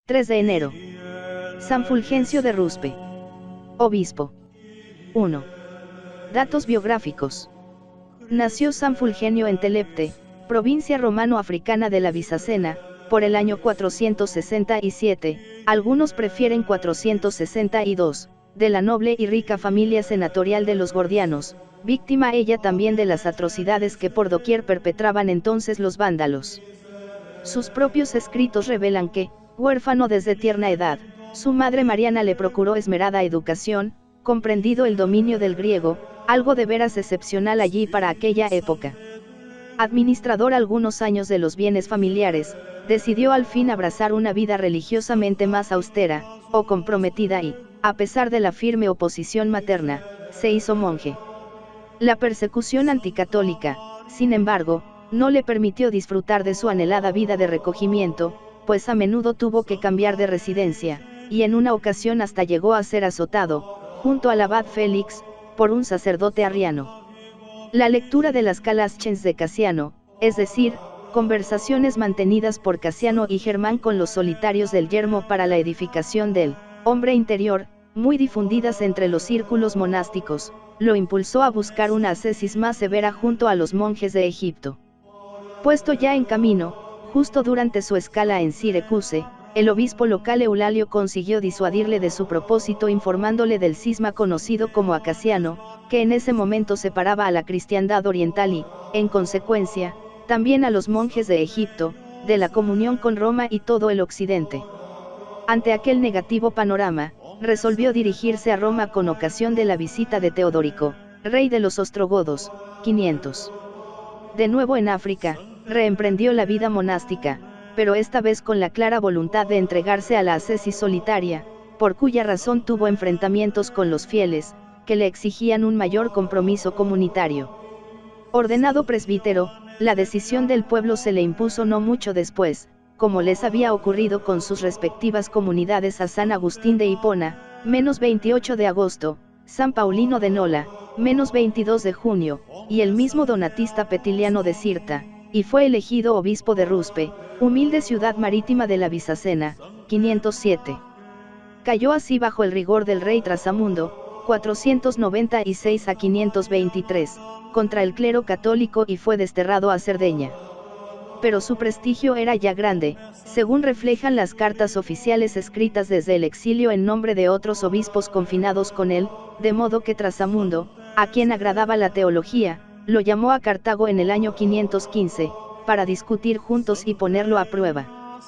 3 de enero. San Fulgencio de Ruspe. Obispo. 1. Datos biográficos. Nació San Fulgenio en Telepte, provincia romano-africana de la Bizacena, por el año 467, algunos prefieren 462, de la noble y rica familia senatorial de los Gordianos, víctima ella también de las atrocidades que por doquier perpetraban entonces los vándalos. Sus propios escritos revelan que, huérfano desde tierna edad, su madre Mariana le procuró esmerada educación, comprendido el dominio del griego, algo de veras excepcional allí para aquella época. Administrador algunos años de los bienes familiares, decidió al fin abrazar una vida religiosamente más austera, o comprometida y, a pesar de la firme oposición materna, se hizo monje. La persecución anticatólica, sin embargo, no le permitió disfrutar de su anhelada vida de recogimiento, pues a menudo tuvo que cambiar de residencia, y en una ocasión hasta llegó a ser azotado, junto al abad Félix, por un sacerdote arriano. La lectura de las Calaschens de Casiano, es decir, conversaciones mantenidas por Casiano y Germán con los solitarios del yermo para la edificación del hombre interior, muy difundidas entre los círculos monásticos, lo impulsó a buscar una ascesis más severa junto a los monjes de Egipto. Puesto ya en camino, justo durante su escala en Siracusa, el obispo local Eulalio consiguió disuadirle de su propósito informándole del cisma conocido como Acasiano, que en ese momento separaba a la cristiandad oriental y, en consecuencia, también a los monjes de Egipto, de la comunión con Roma y todo el occidente. Ante aquel negativo panorama, resolvió dirigirse a Roma con ocasión de la visita de Teodorico, rey de los ostrogodos, 500. De nuevo en África, reemprendió la vida monástica, pero esta vez con la clara voluntad de entregarse a la ascesis solitaria, por cuya razón tuvo enfrentamientos con los fieles, que le exigían un mayor compromiso comunitario. Ordenado presbítero, la decisión del pueblo se le impuso no mucho después, como les había ocurrido con sus respectivas comunidades a San Agustín de Hipona, menos 28 de agosto, San Paulino de Nola, menos 22 de junio, y el mismo Donatista Petiliano de Cirta, y fue elegido obispo de Ruspe, humilde ciudad marítima de la Bizacena, 507. Cayó así bajo el rigor del rey Trasamundo, 496 a 523, contra el clero católico y fue desterrado a Cerdeña. Pero su prestigio era ya grande, según reflejan las cartas oficiales escritas desde el exilio en nombre de otros obispos confinados con él, de modo que Trasamundo, a quien agradaba la teología, lo llamó a Cartago en el año 515, para discutir juntos y ponerlo a prueba.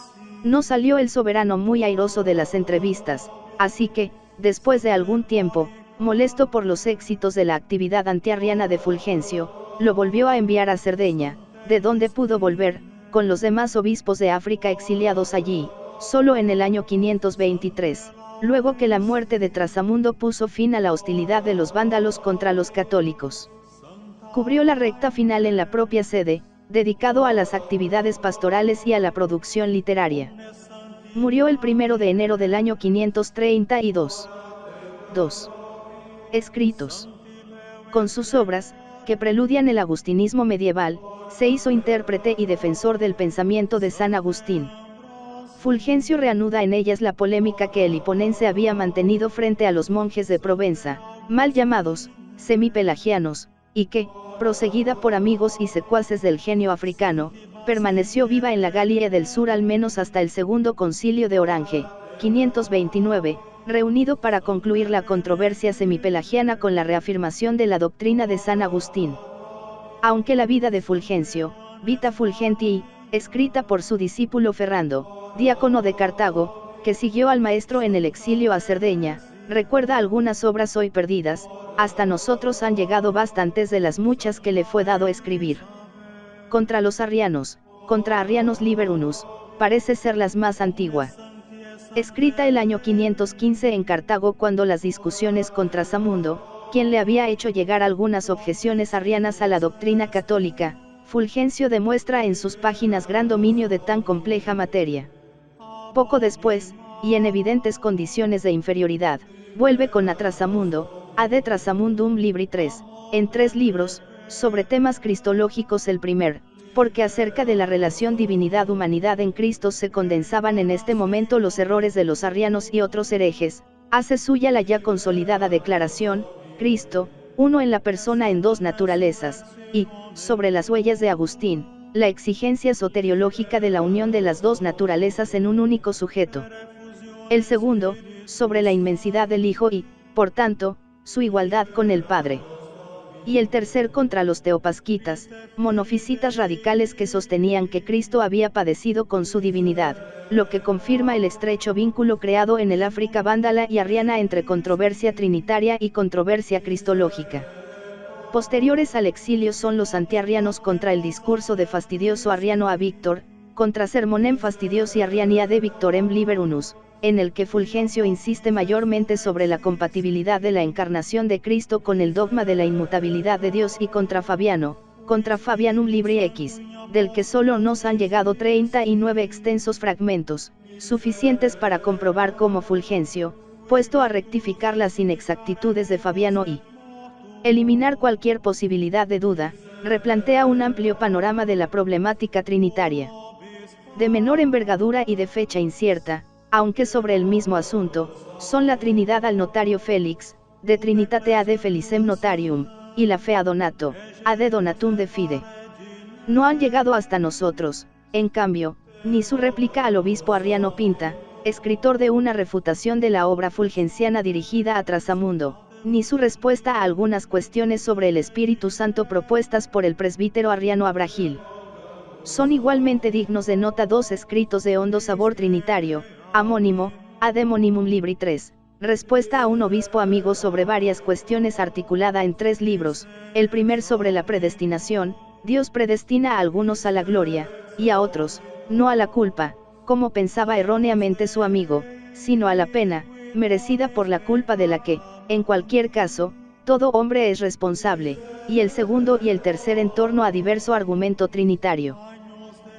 No salió el soberano muy airoso de las entrevistas, así que, después de algún tiempo, molesto por los éxitos de la actividad antiarriana de Fulgencio, lo volvió a enviar a Cerdeña, de donde pudo volver, con los demás obispos de África exiliados allí, solo en el año 523, luego que la muerte de Trasamundo puso fin a la hostilidad de los vándalos contra los católicos. Cubrió la recta final en la propia sede, dedicado a las actividades pastorales y a la producción literaria. Murió el 1 de enero del año 532. 2. Escritos. Con sus obras, que preludian el agustinismo medieval, se hizo intérprete y defensor del pensamiento de San Agustín. Fulgencio reanuda en ellas la polémica que el hiponense había mantenido frente a los monjes de Provenza, mal llamados semipelagianos, y que, proseguida por amigos y secuaces del genio africano, permaneció viva en la Galia del Sur al menos hasta el Segundo Concilio de Orange, 529, reunido para concluir la controversia semipelagiana con la reafirmación de la doctrina de San Agustín. Aunque la vida de Fulgencio, Vita Fulgentii, escrita por su discípulo Ferrando, diácono de Cartago, que siguió al maestro en el exilio a Cerdeña, recuerda algunas obras hoy perdidas, hasta nosotros han llegado bastantes de las muchas que le fue dado escribir. Contra los arrianos, contra Arrianus Liber Unus, parece ser la más antigua. Escrita el año 515 en Cartago cuando las discusiones contra Trasamundo, quien le había hecho llegar algunas objeciones arrianas a la doctrina católica, Fulgencio demuestra en sus páginas gran dominio de tan compleja materia. Poco después, y en evidentes condiciones de inferioridad, vuelve con A Trasamundo, Ad Trasamundum Libri 3, en 3 libros, sobre temas cristológicos el primer, porque acerca de la relación divinidad-humanidad en Cristo se condensaban en este momento los errores de los arrianos y otros herejes, hace suya la ya consolidada declaración, Cristo, uno en la persona en dos naturalezas, y, sobre las huellas de Agustín, la exigencia soteriológica de la unión de las dos naturalezas en un único sujeto. El segundo, sobre la inmensidad del Hijo y, por tanto, su igualdad con el Padre. Y el tercer contra los teopasquitas, monofisitas radicales que sostenían que Cristo había padecido con su divinidad, lo que confirma el estrecho vínculo creado en el África vándala y arriana entre controversia trinitaria y controversia cristológica. Posteriores al exilio son los antiarrianos contra el discurso de fastidioso arriano a Víctor, contra sermonem fastidiosi arriania de Victorem liber unus, en el que Fulgencio insiste mayormente sobre la compatibilidad de la encarnación de Cristo con el dogma de la inmutabilidad de Dios, y contra Fabiano, contra Fabianum Libri X, del que solo nos han llegado 39 extensos fragmentos, suficientes para comprobar cómo Fulgencio, puesto a rectificar las inexactitudes de Fabiano y eliminar cualquier posibilidad de duda, replantea un amplio panorama de la problemática trinitaria. De menor envergadura y de fecha incierta, aunque sobre el mismo asunto, son la Trinidad al notario Félix, de Trinitate ad Felicem notarium, y la fe a Donato, ad Donatum de fide. No han llegado hasta nosotros, en cambio, ni su réplica al obispo Arriano Pinta, escritor de una refutación de la obra fulgenciana dirigida a Trasamundo, ni su respuesta a algunas cuestiones sobre el Espíritu Santo propuestas por el presbítero Arriano Abrahil. Son igualmente dignos de nota dos escritos de hondo sabor trinitario, Amónimo, ad Emonimum Libri 3, respuesta a un obispo amigo sobre varias cuestiones articulada en 3 libros, el primer sobre la predestinación, Dios predestina a algunos a la gloria, y a otros, no a la culpa, como pensaba erróneamente su amigo, sino a la pena, merecida por la culpa de la que, en cualquier caso, todo hombre es responsable, y el segundo y el tercer en torno a diverso argumento trinitario.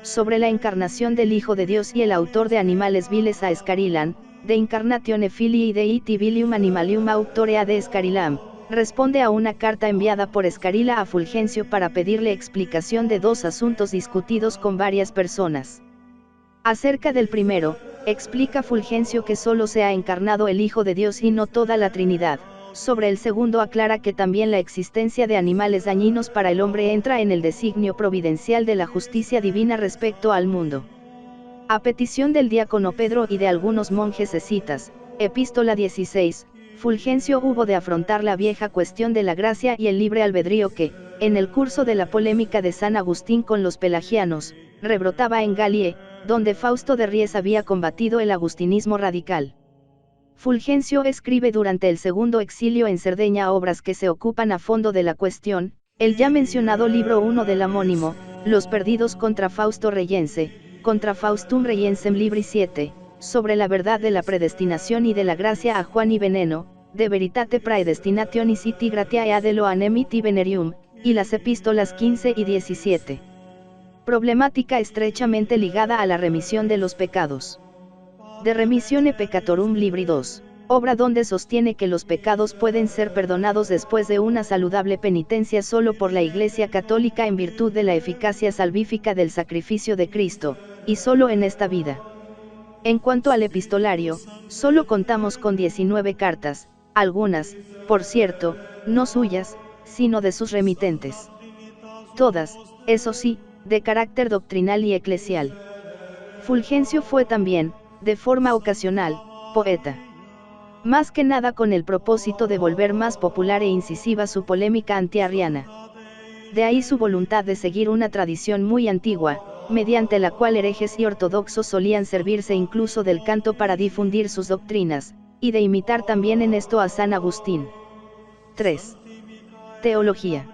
Sobre la encarnación del Hijo de Dios y el autor de Animales Viles a Escarilan, de Incarnatione Filii Dei Vilium Animalium Auctore ad Escarilam, responde a una carta enviada por Escarila a Fulgencio para pedirle explicación de dos asuntos discutidos con varias personas. Acerca del primero, explica Fulgencio que solo se ha encarnado el Hijo de Dios y no toda la Trinidad. Sobre el segundo aclara que también la existencia de animales dañinos para el hombre entra en el designio providencial de la justicia divina respecto al mundo. A petición del diácono Pedro y de algunos monjes escitas, Epístola 16, Fulgencio hubo de afrontar la vieja cuestión de la gracia y el libre albedrío que, en el curso de la polémica de San Agustín con los pelagianos, rebrotaba en Galie, donde Fausto de Ries había combatido el agustinismo radical. Fulgencio escribe durante el segundo exilio en Cerdeña obras que se ocupan a fondo de la cuestión, el ya mencionado libro 1 del Amónimo, Los perdidos contra Fausto Reyense, contra Faustum Reyensem Libri 7, sobre la verdad de la predestinación y de la gracia a Juan y Veneno, de Veritate Praedestinationis et Gratiae ad Eloanem et Venerium, y las epístolas 15 y 17. Problemática estrechamente ligada a la remisión de los pecados. De Remissione Peccatorum Libri 2, obra donde sostiene que los pecados pueden ser perdonados después de una saludable penitencia solo por la Iglesia Católica en virtud de la eficacia salvífica del sacrificio de Cristo, y solo en esta vida. En cuanto al epistolario, solo contamos con 19 cartas, algunas, por cierto, no suyas, sino de sus remitentes. Todas, eso sí, de carácter doctrinal y eclesial. Fulgencio fue también, de forma ocasional, poeta. Más que nada con el propósito de volver más popular e incisiva su polémica antiarriana. De ahí su voluntad de seguir una tradición muy antigua, mediante la cual herejes y ortodoxos solían servirse incluso del canto para difundir sus doctrinas, y de imitar también en esto a San Agustín. 3. Teología.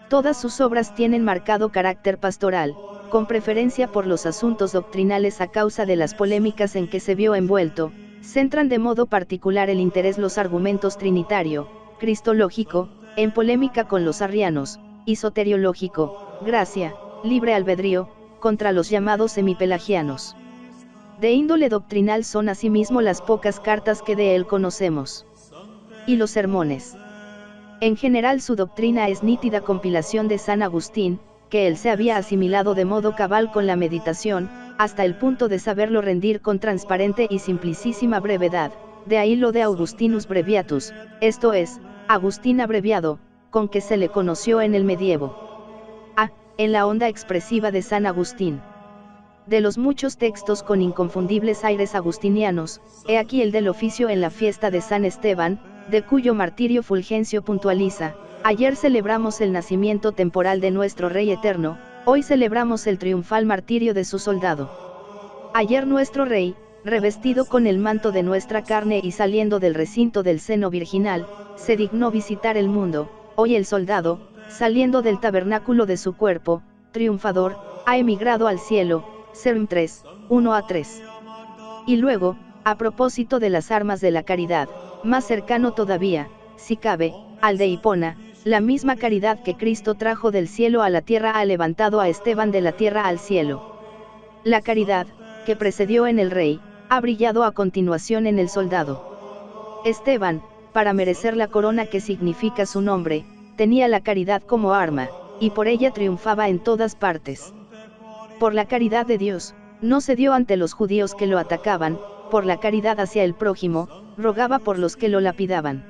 Todas sus obras tienen marcado carácter pastoral, con preferencia por los asuntos doctrinales a causa de las polémicas en que se vio envuelto, centran de modo particular el interés los argumentos trinitario, cristológico, en polémica con los arrianos, y soteriológico, gracia, libre albedrío, contra los llamados semipelagianos. De índole doctrinal son asimismo las pocas cartas que de él conocemos. Y los sermones. En general su doctrina es nítida compilación de San Agustín, que él se había asimilado de modo cabal con la meditación, hasta el punto de saberlo rendir con transparente y simplicísima brevedad, de ahí lo de Augustinus Breviatus, esto es, Agustín abreviado, con que se le conoció en el medievo. En la onda expresiva de San Agustín. De los muchos textos con inconfundibles aires agustinianos, he aquí el del oficio en la fiesta de San Esteban, de cuyo martirio Fulgencio puntualiza: ayer celebramos el nacimiento temporal de nuestro Rey eterno, hoy celebramos el triunfal martirio de su soldado. Ayer nuestro Rey, revestido con el manto de nuestra carne y saliendo del recinto del seno virginal, se dignó visitar el mundo, hoy el soldado, saliendo del tabernáculo de su cuerpo, triunfador, ha emigrado al cielo. Serm 3, 1-3. Y luego, a propósito de las armas de la caridad, más cercano todavía, si cabe, al de Hipona, la misma caridad que Cristo trajo del cielo a la tierra ha levantado a Esteban de la tierra al cielo. La caridad, que precedió en el rey, ha brillado a continuación en el soldado. Esteban, para merecer la corona que significa su nombre, tenía la caridad como arma, y por ella triunfaba en todas partes. Por la caridad de Dios, no cedió ante los judíos que lo atacaban, por la caridad hacia el prójimo, rogaba por los que lo lapidaban.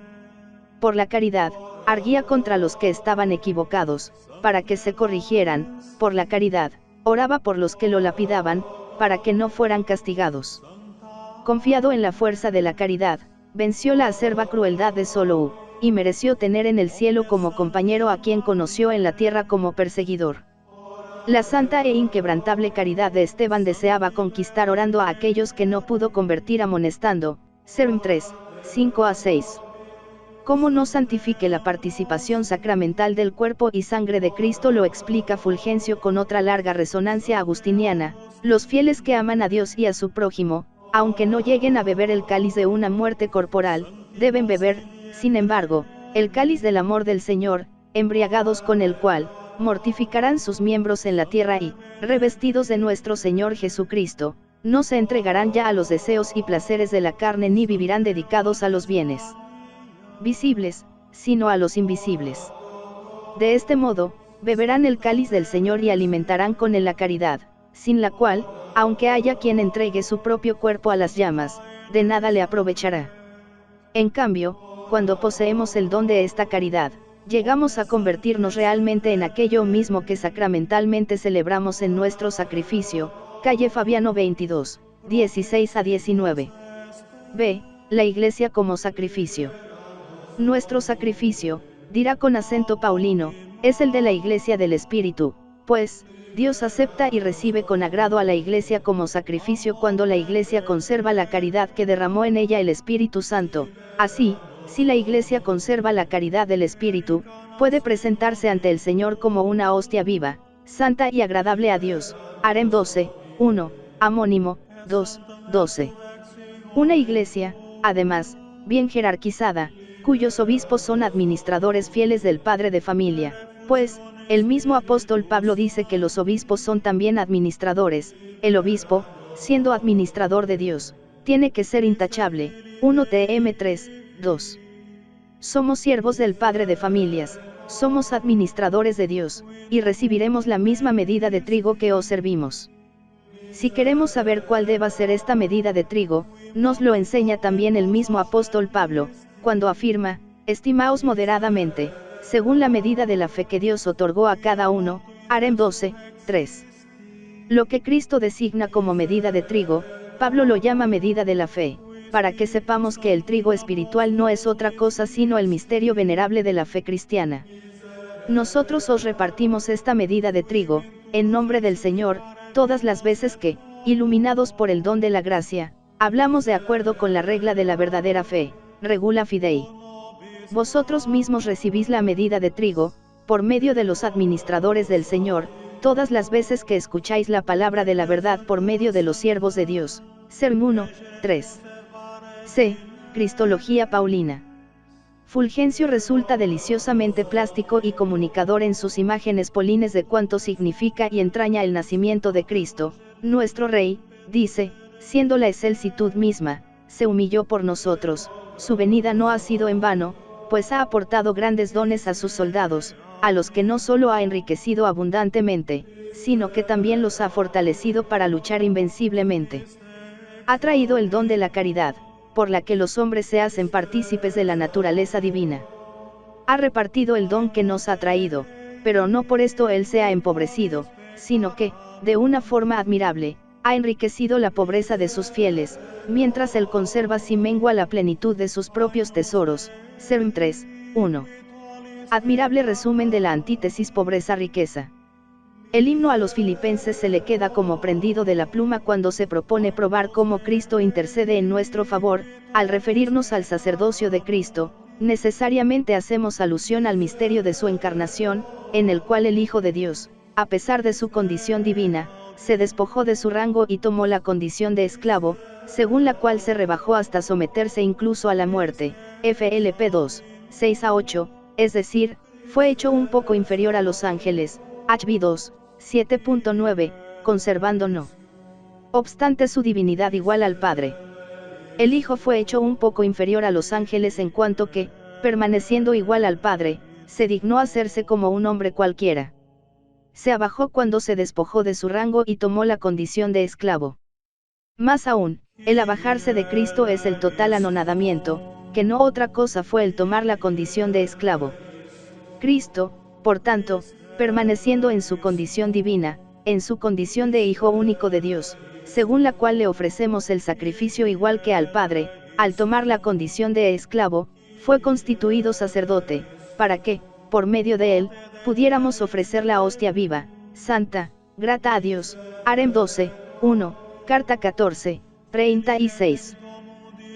Por la caridad, arguía contra los que estaban equivocados, para que se corrigieran, por la caridad, oraba por los que lo lapidaban, para que no fueran castigados. Confiado en la fuerza de la caridad, venció la acerba crueldad de Solou, y mereció tener en el cielo como compañero a quien conoció en la tierra como perseguidor. La santa e inquebrantable caridad de Esteban deseaba conquistar orando a aquellos que no pudo convertir amonestando. Serm 3, 5-6. Cómo no santifique la participación sacramental del cuerpo y sangre de Cristo lo explica Fulgencio con otra larga resonancia agustiniana: los fieles que aman a Dios y a su prójimo, aunque no lleguen a beber el cáliz de una muerte corporal, deben beber, sin embargo, el cáliz del amor del Señor, embriagados con el cual, mortificarán sus miembros en la tierra y, revestidos de nuestro Señor Jesucristo, no se entregarán ya a los deseos y placeres de la carne ni vivirán dedicados a los bienes visibles, sino a los invisibles. De este modo, beberán el cáliz del Señor y alimentarán con él la caridad, sin la cual, aunque haya quien entregue su propio cuerpo a las llamas, de nada le aprovechará. En cambio, cuando poseemos el don de esta caridad, llegamos a convertirnos realmente en aquello mismo que sacramentalmente celebramos en nuestro sacrificio. Calle Fabiano 22, 16-19. B. La Iglesia como sacrificio. Nuestro sacrificio, dirá con acento paulino, es el de la Iglesia del Espíritu, pues, Dios acepta y recibe con agrado a la Iglesia como sacrificio cuando la Iglesia conserva la caridad que derramó en ella el Espíritu Santo. Así, si la Iglesia conserva la caridad del Espíritu, puede presentarse ante el Señor como una hostia viva, santa y agradable a Dios. Harem 12, 1, Amónimo, 2, 12. Una Iglesia, además, bien jerarquizada, cuyos obispos son administradores fieles del padre de familia, pues, el mismo apóstol Pablo dice que los obispos son también administradores. El obispo, siendo administrador de Dios, tiene que ser intachable. 1 Tm 3, 2. Somos siervos del Padre de familias, somos administradores de Dios, y recibiremos la misma medida de trigo que os servimos. Si queremos saber cuál deba ser esta medida de trigo, nos lo enseña también el mismo apóstol Pablo, cuando afirma: estimaos moderadamente, según la medida de la fe que Dios otorgó a cada uno. Harem 12, 3. Lo que Cristo designa como medida de trigo, Pablo lo llama medida de la fe, para que sepamos que el trigo espiritual no es otra cosa sino el misterio venerable de la fe cristiana. Nosotros os repartimos esta medida de trigo, en nombre del Señor, todas las veces que, iluminados por el don de la gracia, hablamos de acuerdo con la regla de la verdadera fe, regula fidei. Vosotros mismos recibís la medida de trigo, por medio de los administradores del Señor, todas las veces que escucháis la palabra de la verdad por medio de los siervos de Dios. Serm 1, 3. C. Cristología Paulina. Fulgencio resulta deliciosamente plástico y comunicador en sus imágenes polines de cuanto significa y entraña el nacimiento de Cristo. Nuestro Rey, dice, siendo la excelsitud misma, se humilló por nosotros. Su venida no ha sido en vano, pues ha aportado grandes dones a sus soldados, a los que no solo ha enriquecido abundantemente, sino que también los ha fortalecido para luchar invenciblemente. Ha traído el don de la caridad, por la que los hombres se hacen partícipes de la naturaleza divina. Ha repartido el don que nos ha traído, pero no por esto él se ha empobrecido, sino que, de una forma admirable, ha enriquecido la pobreza de sus fieles, mientras él conserva sin mengua la plenitud de sus propios tesoros. Serm 3, 1. Admirable resumen de la antítesis pobreza-riqueza. El himno a los filipenses se le queda como prendido de la pluma cuando se propone probar cómo Cristo intercede en nuestro favor. Al referirnos al sacerdocio de Cristo, necesariamente hacemos alusión al misterio de su encarnación, en el cual el Hijo de Dios, a pesar de su condición divina, se despojó de su rango y tomó la condición de esclavo, según la cual se rebajó hasta someterse incluso a la muerte. FLP 2, 6-8, es decir, fue hecho un poco inferior a los ángeles. HB 2, 7.9, conservando no obstante su divinidad igual al Padre. El Hijo fue hecho un poco inferior a los ángeles en cuanto que, permaneciendo igual al Padre, se dignó hacerse como un hombre cualquiera. Se abajó cuando se despojó de su rango y tomó la condición de esclavo. Más aún, el abajarse de Cristo es el total anonadamiento, que no otra cosa fue el tomar la condición de esclavo. Cristo, por tanto, permaneciendo en su condición divina, en su condición de Hijo único de Dios, según la cual le ofrecemos el sacrificio igual que al Padre, al tomar la condición de esclavo, fue constituido sacerdote, para que, por medio de él, pudiéramos ofrecer la hostia viva, santa, grata a Dios. Harem 12, 1, carta 14, 36.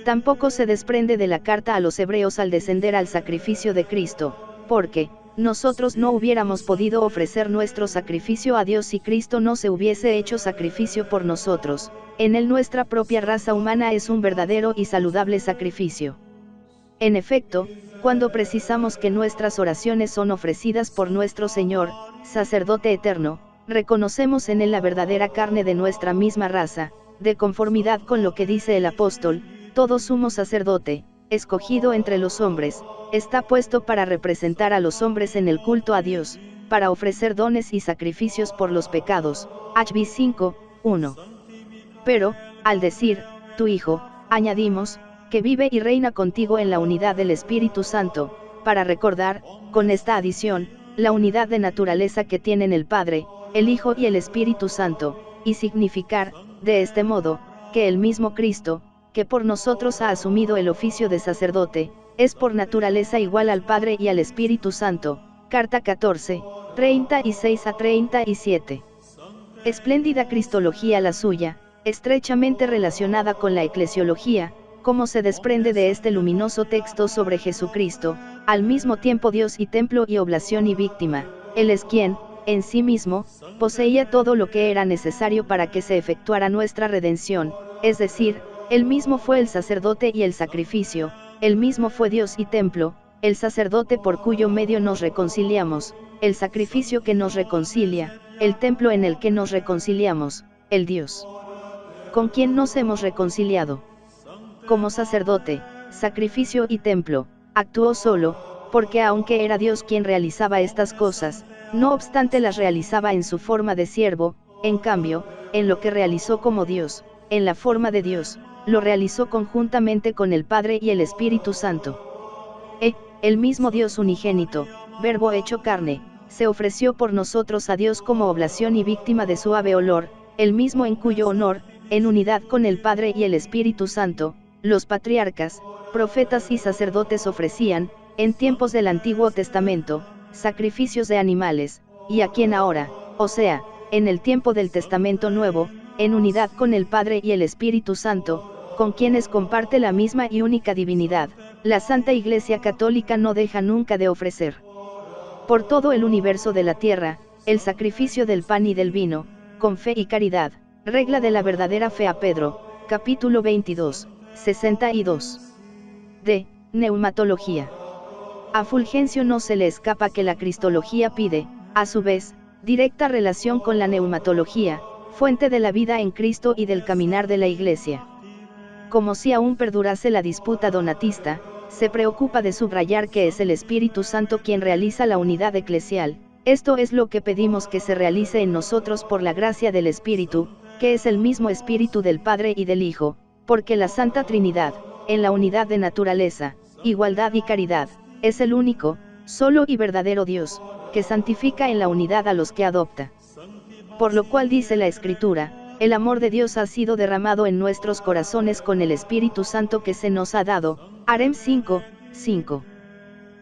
Tampoco se desprende de la carta a los hebreos al descender al sacrificio de Cristo, porque, nosotros no hubiéramos podido ofrecer nuestro sacrificio a Dios si Cristo no se hubiese hecho sacrificio por nosotros. En él nuestra propia raza humana es un verdadero y saludable sacrificio. En efecto, cuando precisamos que nuestras oraciones son ofrecidas por nuestro Señor, sacerdote eterno, reconocemos en él la verdadera carne de nuestra misma raza, de conformidad con lo que dice el apóstol: todo sumo sacerdote, escogido entre los hombres, está puesto para representar a los hombres en el culto a Dios, para ofrecer dones y sacrificios por los pecados. HB 5, 1. Pero, al decir, tu Hijo, añadimos, que vive y reina contigo en la unidad del Espíritu Santo, para recordar, con esta adición, la unidad de naturaleza que tienen el Padre, el Hijo y el Espíritu Santo, y significar, de este modo, que el mismo Cristo, que por nosotros ha asumido el oficio de sacerdote, es por naturaleza igual al Padre y al Espíritu Santo. Carta 14, 36-37. Espléndida cristología la suya, estrechamente relacionada con la eclesiología, como se desprende de este luminoso texto sobre Jesucristo, al mismo tiempo Dios y templo y oblación y víctima. Él es quien, en sí mismo, poseía todo lo que era necesario para que se efectuara nuestra redención, es decir, él mismo fue el sacerdote y el sacrificio, él mismo fue Dios y templo, el sacerdote por cuyo medio nos reconciliamos, el sacrificio que nos reconcilia, el templo en el que nos reconciliamos, el Dios con quien nos hemos reconciliado. Como sacerdote, sacrificio y templo, actuó solo, porque aunque era Dios quien realizaba estas cosas, no obstante las realizaba en su forma de siervo. En cambio, en lo que realizó como Dios, en la forma de Dios, lo realizó conjuntamente con el Padre y el Espíritu Santo. El mismo Dios unigénito, Verbo hecho carne, se ofreció por nosotros a Dios como oblación y víctima de suave olor, el mismo en cuyo honor, en unidad con el Padre y el Espíritu Santo, los patriarcas, profetas y sacerdotes ofrecían, en tiempos del Antiguo Testamento, sacrificios de animales, y a quien ahora, o sea, en el tiempo del Testamento Nuevo, en unidad con el Padre y el Espíritu Santo, con quienes comparte la misma y única divinidad, la Santa Iglesia Católica no deja nunca de ofrecer por todo el universo de la tierra, el sacrificio del pan y del vino, con fe y caridad, regla de la verdadera fe a Pedro, capítulo 22, 62. D. Neumatología. A Fulgencio no se le escapa que la cristología pide, a su vez, directa relación con la neumatología, fuente de la vida en Cristo y del caminar de la Iglesia. Como si aún perdurase la disputa donatista, se preocupa de subrayar que es el Espíritu Santo quien realiza la unidad eclesial. Esto es lo que pedimos que se realice en nosotros por la gracia del Espíritu, que es el mismo Espíritu del Padre y del Hijo, porque la Santa Trinidad, en la unidad de naturaleza, igualdad y caridad, es el único, solo y verdadero Dios, que santifica en la unidad a los que adopta. Por lo cual dice la Escritura, el amor de Dios ha sido derramado en nuestros corazones con el Espíritu Santo que se nos ha dado, Harem 5:5.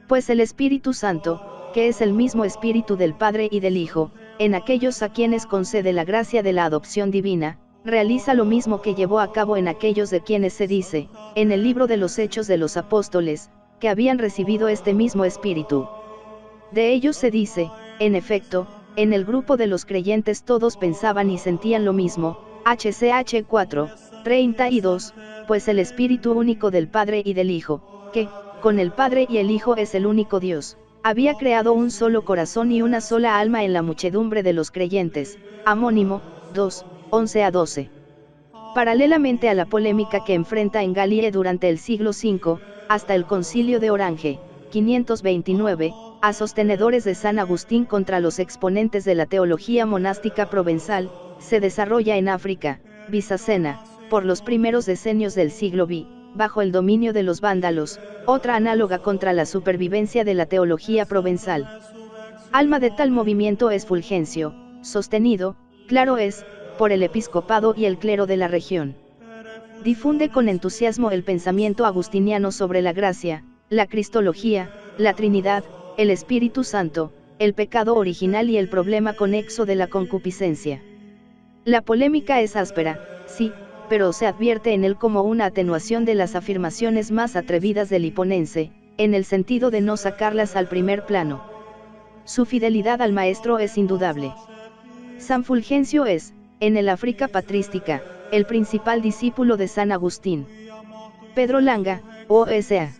Pues el Espíritu Santo, que es el mismo Espíritu del Padre y del Hijo, en aquellos a quienes concede la gracia de la adopción divina, realiza lo mismo que llevó a cabo en aquellos de quienes se dice, en el libro de los Hechos de los Apóstoles, que habían recibido este mismo Espíritu. De ellos se dice, en efecto, en el grupo de los creyentes todos pensaban y sentían lo mismo, HCH 4:32, pues el Espíritu único del Padre y del Hijo, que, con el Padre y el Hijo es el único Dios, había creado un solo corazón y una sola alma en la muchedumbre de los creyentes, Amónimo, 2:11-12. Paralelamente a la polémica que enfrenta en Galie durante el siglo V, hasta el Concilio de Orange, 529, a sostenedores de San Agustín contra los exponentes de la teología monástica provenzal, se desarrolla en África, Bizacena, por los primeros decenios del siglo V, bajo el dominio de los vándalos, otra análoga contra la supervivencia de la teología provenzal. Alma de tal movimiento es Fulgencio, sostenido, claro es, por el episcopado y el clero de la región. Difunde con entusiasmo el pensamiento agustiniano sobre la gracia, la cristología, la Trinidad, el Espíritu Santo, el pecado original y el problema conexo de la concupiscencia. La polémica es áspera, sí, pero se advierte en él como una atenuación de las afirmaciones más atrevidas del hiponense, en el sentido de no sacarlas al primer plano. Su fidelidad al maestro es indudable. San Fulgencio es, en el África patrística, el principal discípulo de San Agustín. Pedro Langa, O.S.A.